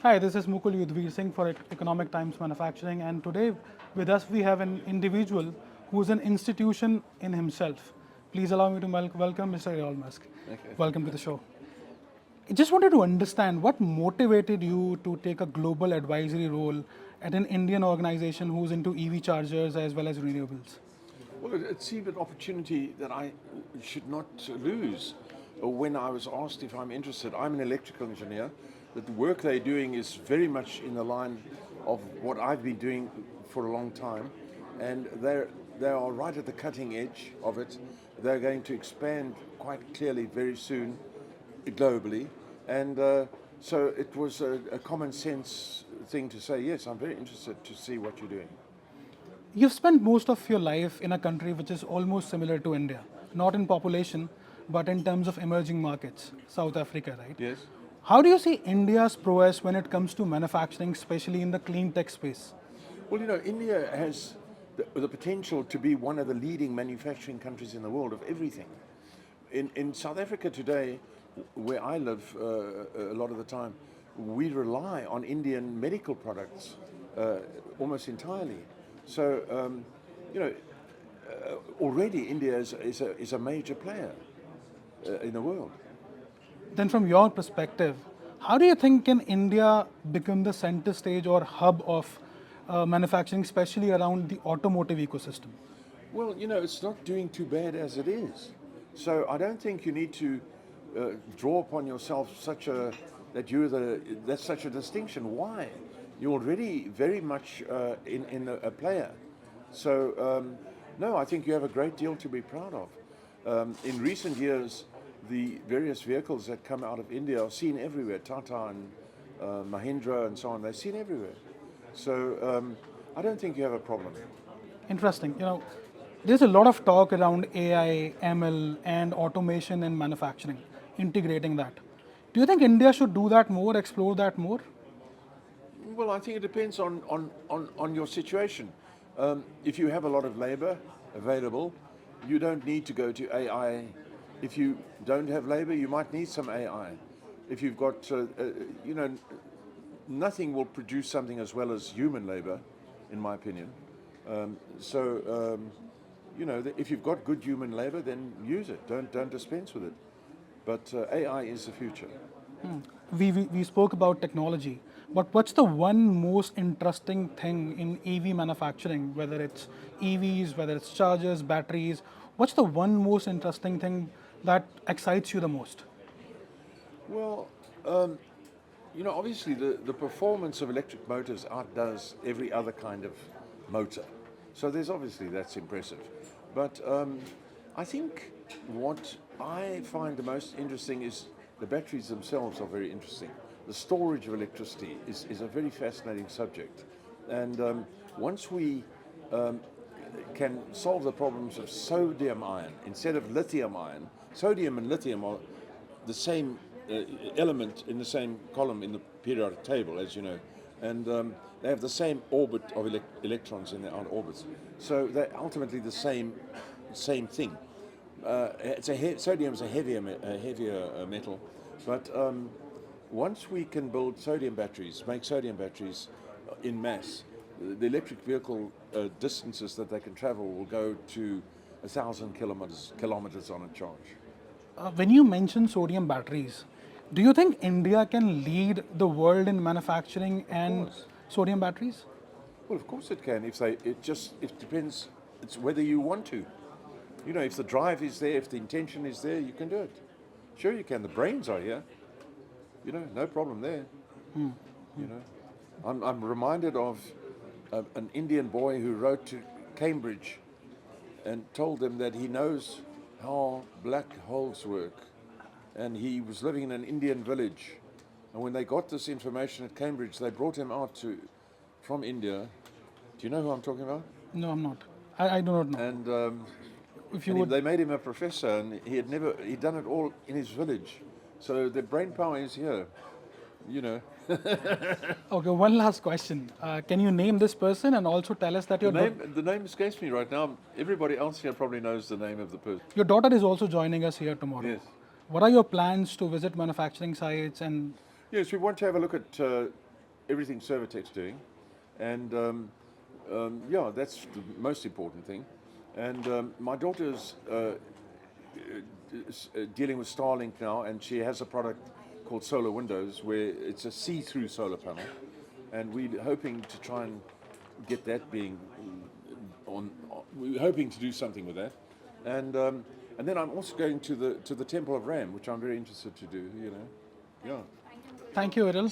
Hi, this is Mukul Yudhvir Singh for Economic Times Manufacturing, and today with us we have an individual who is an institution in himself. Please allow me to welcome Mr. Errol Musk. Okay. Welcome to the show. I just wanted to understand what motivated you to take a global advisory role at an Indian organization who's into EV chargers as well as renewables. Well, it seemed an opportunity that I should not lose. When I was asked if I'm interested, I'm an electrical engineer. That the work they're doing is very much in the line of what I've been doing for a long time, and they are right at the cutting edge of it. They're going to expand quite clearly very soon, globally, and so it was a common sense thing to say yes. I'm very interested to see what you're doing. You've spent most of your life in a country which is almost similar to India, not in population, but in terms of emerging markets, South Africa, right? Yes. How do you see India's prowess when it comes to manufacturing, especially in the clean tech space? Well, India has the potential to be one of the leading manufacturing countries in the world of everything. In South Africa today, where I live a lot of the time, we rely on Indian medical products almost entirely. So, already India is a major player in the world. Then, from your perspective, how do you think can India become the center stage or hub of manufacturing, especially around the automotive ecosystem? Well, it's not doing too bad as it is. So I don't think you need to draw upon yourself that's such a distinction. Why? You're already very much in a player. So no, I think you have a great deal to be proud of. In recent years, the various vehicles that come out of India are seen everywhere. Tata and Mahindra and so on, they're seen everywhere. So I don't think you have a problem. Interesting. There's a lot of talk around AI, ML, and automation in manufacturing, integrating that. Do you think India should do that more, explore that more? Well, I think it depends on your situation. If you have a lot of labor available, you don't need to go to AI. If you don't have labor, you might need some AI. If you've got, nothing will produce something as well as human labor, in my opinion. If you've got good human labor, then use it. Don't dispense with it. But AI is the future. We spoke about technology, but what's the one most interesting thing in EV manufacturing, whether it's EVs, whether it's chargers, batteries? What's the one most interesting thing that excites you the most? Well, obviously the performance of electric motors outdoes every other kind of motor. So that's impressive. But I think what I find the most interesting is the batteries themselves are very interesting. The storage of electricity is a very fascinating subject. And once we can solve the problems of sodium ion instead of lithium ion, sodium and lithium are the same element in the same column in the periodic table, as you know, and they have the same orbit of electrons in their outer orbits. So they're ultimately the same thing. Sodium is a heavier metal, but once we can build make sodium batteries in mass, the electric vehicle distances that they can travel will go to 1,000 kilometers on a charge. When you mention sodium batteries, do you think India can lead the world in manufacturing and course. sodium batteries? Well, of course it can. It depends. It's whether you want to. If the drive is there, if the intention is there, you can do it. Sure, you can. The brains are here. No problem there. I'm reminded of an Indian boy who wrote to Cambridge and told them that he knows how black holes work. And he was living in an Indian village. And when they got this information at Cambridge, they brought him out from India. Do you know who I'm talking about? No, I'm not. I do not know. And If you would, they made him a professor, and he'd done it all in his village. So the brain power is here. okay. One last question. Can you name this person and also tell us that The name escapes me right now. Everybody else here probably knows the name of the person. your daughter is also joining us here tomorrow? Yes. What are your plans to visit manufacturing sites and Yes, we want to have a look at everything Servotec's doing, and yeah, that's the most important thing. And my daughter's dealing with Starlink now, and she has a product called Solar Windows, where it's a see-through solar panel, and we're hoping to try and get that being we're hoping to do something with that, and then I'm also going to the Temple of Ram, which I'm very interested to do. You know, yeah. Thank you, Errol.